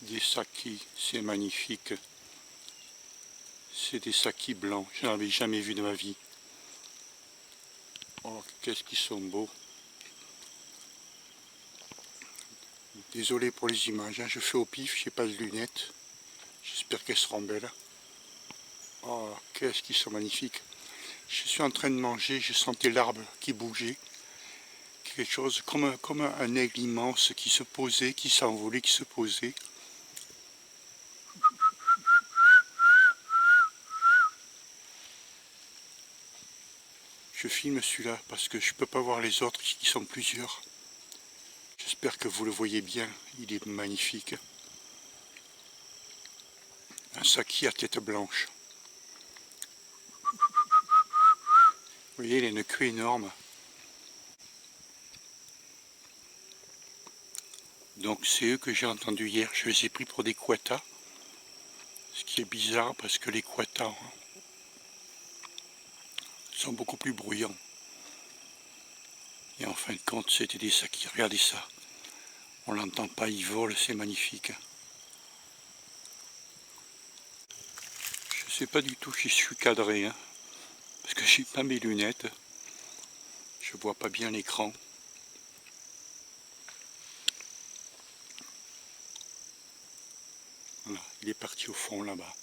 Des sakis, c'est magnifique. C'est des sakis blancs, je n'en avais jamais vu de ma vie. Oh, qu'est-ce qu'ils sont beaux. Désolé pour les images, hein. Je fais au pif, j'ai pas de lunettes. J'espère qu'elles seront belles. Oh, qu'est-ce qu'ils sont magnifiques. Je suis en train de manger, je sentais l'arbre qui bougeait. Quelque chose comme un aigle immense qui se posait, qui s'envolait, qui se posait. Je filme celui-là parce que je ne peux pas voir les autres qui sont plusieurs. J'espère que vous le voyez bien, il est magnifique. Un saki à tête blanche. Vous voyez, il a une queue énorme. Donc c'est eux que j'ai entendus hier. Je les ai pris pour des quatas. Ce qui est bizarre parce que les quatas sont beaucoup plus bruyants. Et en fin de compte, c'était des sakis. Regardez ça. On l'entend pas, il vole, c'est magnifique. Je sais pas du tout si je suis cadré, hein, parce que j'ai pas mes lunettes. Je vois pas bien l'écran. Voilà, il est parti au fond là-bas.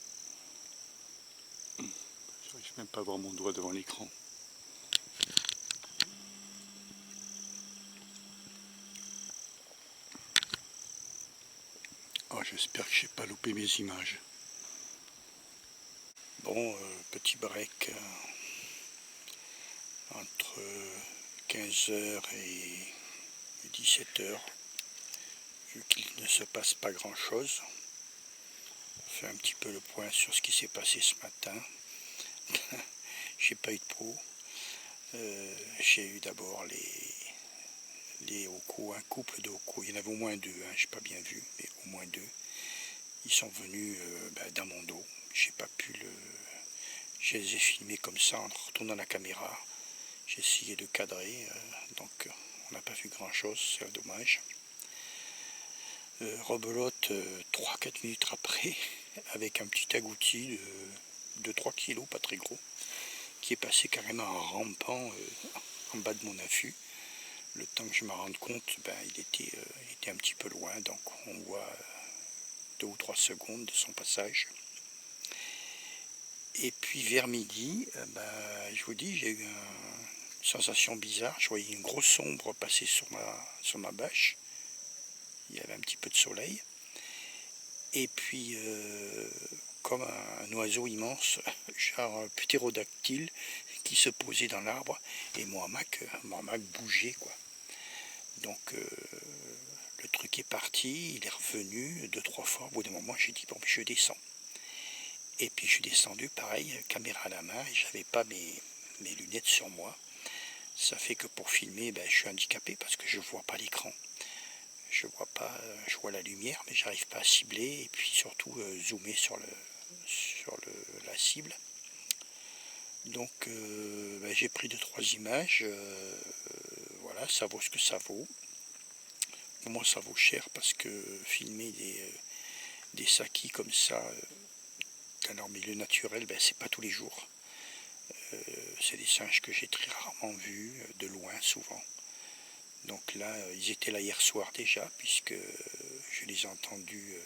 J'arrive même pas à voir mon doigt devant l'écran. Oh, j'espère que j'ai pas loupé mes images. Bon, petit break entre 15h et 17h, vu qu'il ne se passe pas grand-chose. On fait un petit peu le point sur ce qui s'est passé ce matin. J'ai pas eu de pro. J'ai eu d'abord les Hoko, un couple de Hoko. Il y en avait au moins deux, hein, j'ai pas bien vu, mais au moins deux. Ils sont venus dans mon dos. J'ai pas pu le. Je les ai filmés comme ça en retournant la caméra. J'ai essayé de cadrer, donc on n'a pas vu grand chose, c'est dommage. Rebelote 3-4 minutes après, avec un petit agouti de 3 kilos, pas très gros, qui est passé carrément en rampant en bas de mon affût. Le temps que je me rende compte, il était un petit peu loin, donc on voit 2 ou 3 secondes de son passage. Et puis vers midi, je vous dis, j'ai eu une sensation bizarre. Je voyais une grosse ombre passer sur ma bâche. Il y avait un petit peu de soleil. Et puis, comme un oiseau immense, genre un ptérodactyle, qui se posait dans l'arbre, et mon hamac bougeait, quoi. Donc, le truc est parti, il est revenu 2-3 fois. Au bout d'un moment, j'ai dit, bon, je descends. Et puis, je suis descendu, pareil, caméra à la main, et j'avais pas mes lunettes sur moi. Ça fait que pour filmer, je suis handicapé parce que je vois pas l'écran. Je vois pas, je vois la lumière, mais j'arrive pas à cibler et puis surtout zoomer sur la cible. Donc j'ai pris 2-3 images. Voilà, ça vaut ce que ça vaut. Pour moi, ça vaut cher parce que filmer des sakis comme ça, dans leur milieu naturel, ben, c'est pas tous les jours. C'est des singes que j'ai très rarement vus, de loin souvent. Donc là, ils étaient là hier soir déjà, puisque je les ai entendus,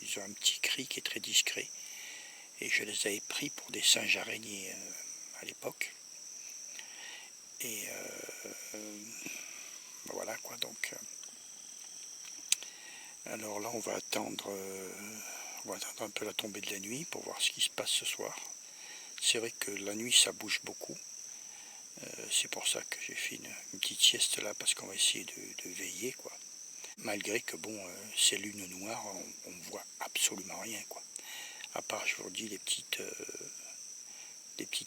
ils ont un petit cri qui est très discret, et je les avais pris pour des singes araignées à l'époque. Et voilà quoi, donc... alors là, on va attendre un peu la tombée de la nuit pour voir ce qui se passe ce soir. C'est vrai que la nuit, ça bouge beaucoup. C'est pour ça que j'ai fait une petite sieste là, parce qu'on va essayer de veiller, quoi. Malgré que, bon, c'est lune noire, on voit absolument rien, quoi. À part, je vous dis, les petites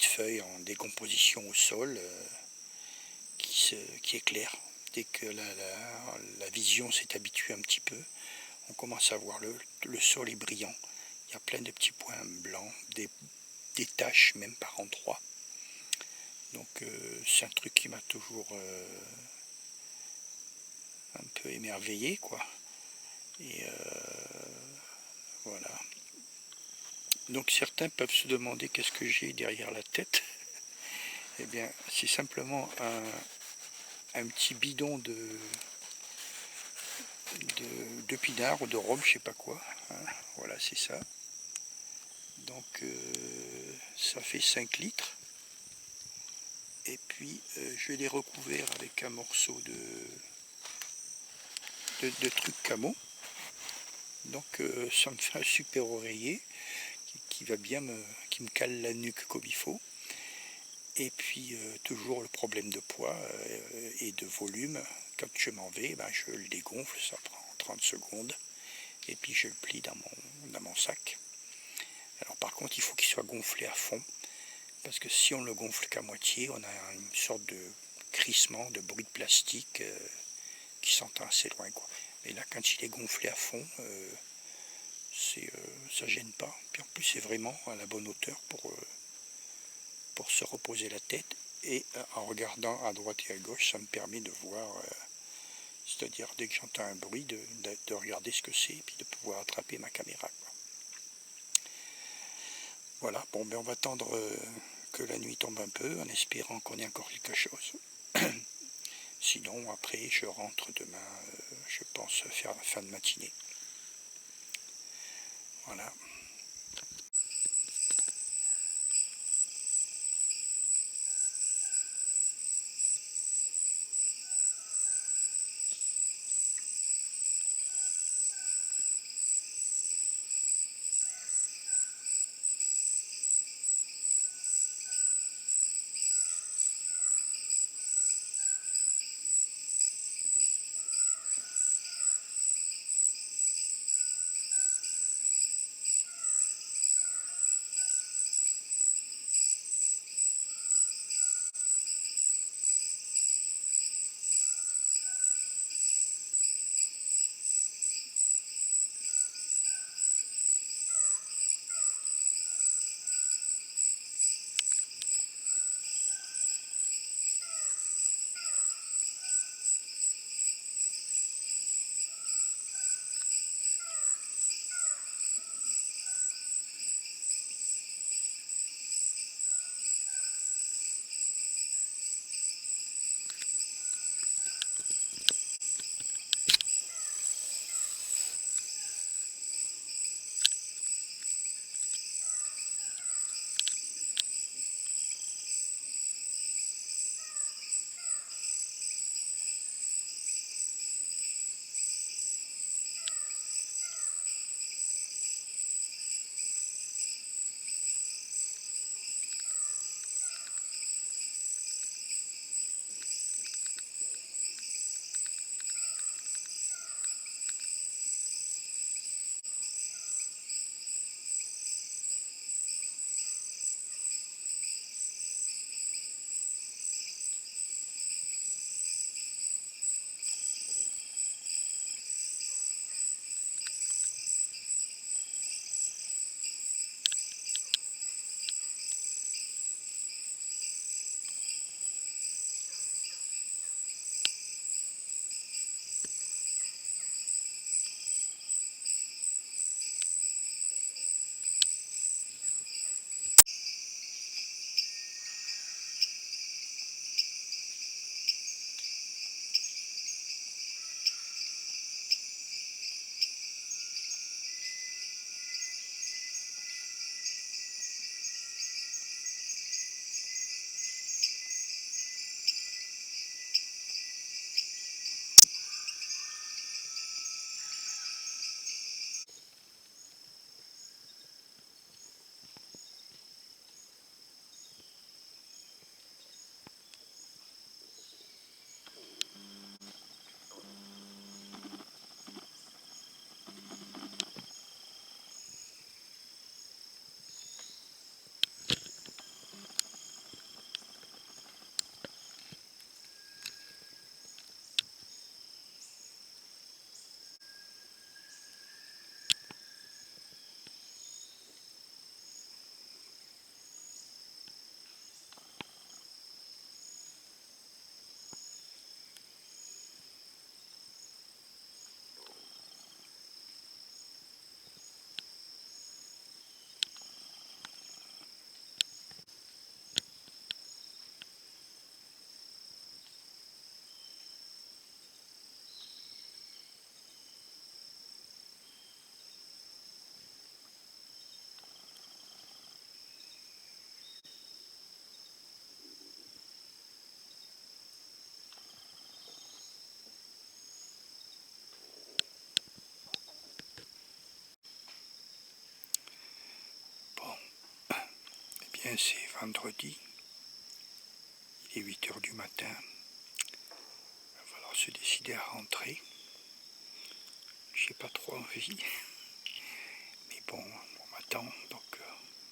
feuilles en décomposition au sol qui éclairent. Dès que la vision s'est habituée un petit peu, on commence à voir le sol est brillant. Il y a plein de petits points blancs, des taches même par endroits. Donc c'est un truc qui m'a toujours un peu émerveillé, quoi. Et voilà. Donc certains peuvent se demander qu'est-ce que j'ai derrière la tête. Eh bien, c'est simplement un petit bidon de pinard ou de rhum, je sais pas quoi. Hein. Voilà, c'est ça. Donc ça fait 5 litres. Et puis je l'ai recouvert avec un morceau de truc camo. Donc ça me fait un super oreiller qui va bien qui me cale la nuque comme il faut. Et puis toujours le problème de poids et de volume. Quand je m'en vais, ben, je le dégonfle, ça prend 30 secondes. Et puis je le plie dans mon sac. Alors par contre, il faut qu'il soit gonflé à fond. Parce que si on le gonfle qu'à moitié, on a une sorte de crissement, de bruit de plastique qui s'entend assez loin, quoi. Mais là, quand il est gonflé à fond, ça gêne pas. Puis en plus, c'est vraiment à la bonne hauteur pour se reposer la tête. Et en regardant à droite et à gauche, ça me permet de voir, c'est-à-dire dès que j'entends un bruit, de regarder ce que c'est, et puis de pouvoir attraper ma caméra, quoi. Voilà, bon, ben on va attendre que la nuit tombe un peu, en espérant qu'on ait encore quelque chose. Sinon, après, je rentre demain, je pense faire la fin de matinée. Voilà. bien, c'est vendredi, il est 8 h du matin, il va falloir se décider à rentrer. J'ai pas trop envie, mais bon, on m'attend, donc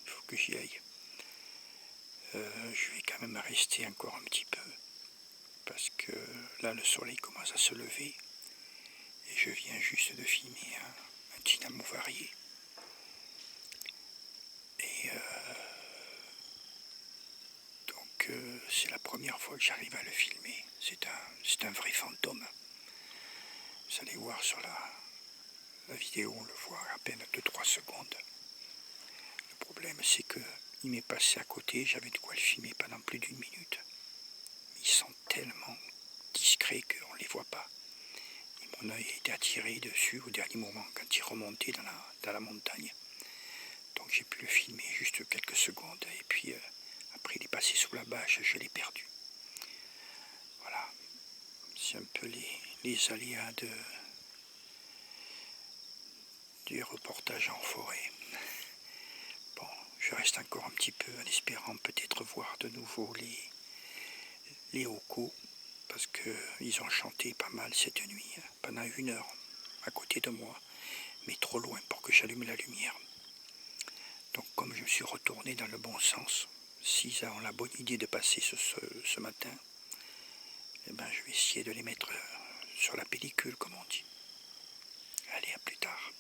il faut que j'y aille. Je vais quand même rester encore un petit peu, parce que là le soleil commence à se lever, et je viens juste de filmer un dynamo varié. Et donc c'est la première fois que j'arrive à le filmer, c'est un vrai fantôme. Vous allez voir sur la vidéo, on le voit à peine 2-3 secondes. Le problème c'est que il m'est passé à côté, j'avais de quoi le filmer pendant plus d'1 minute. Ils sont tellement discrets qu'on ne les voit pas. Et mon œil a été attiré dessus au dernier moment quand il remontait dans la montagne. Donc j'ai pu le filmer juste quelques secondes et puis après il est passé sous la bâche, je l'ai perdu. Voilà, c'est un peu les aléas du reportage en forêt. Bon, je reste encore un petit peu en espérant peut-être voir de nouveau les Hocos, parce qu'ils ont chanté pas mal cette nuit, pendant 1 heure, à côté de moi, mais trop loin pour que j'allume la lumière. Donc comme je me suis retourné dans le bon sens, s'ils ont la bonne idée de passer ce matin, eh ben, je vais essayer de les mettre sur la pellicule, comme on dit. Allez, à plus tard.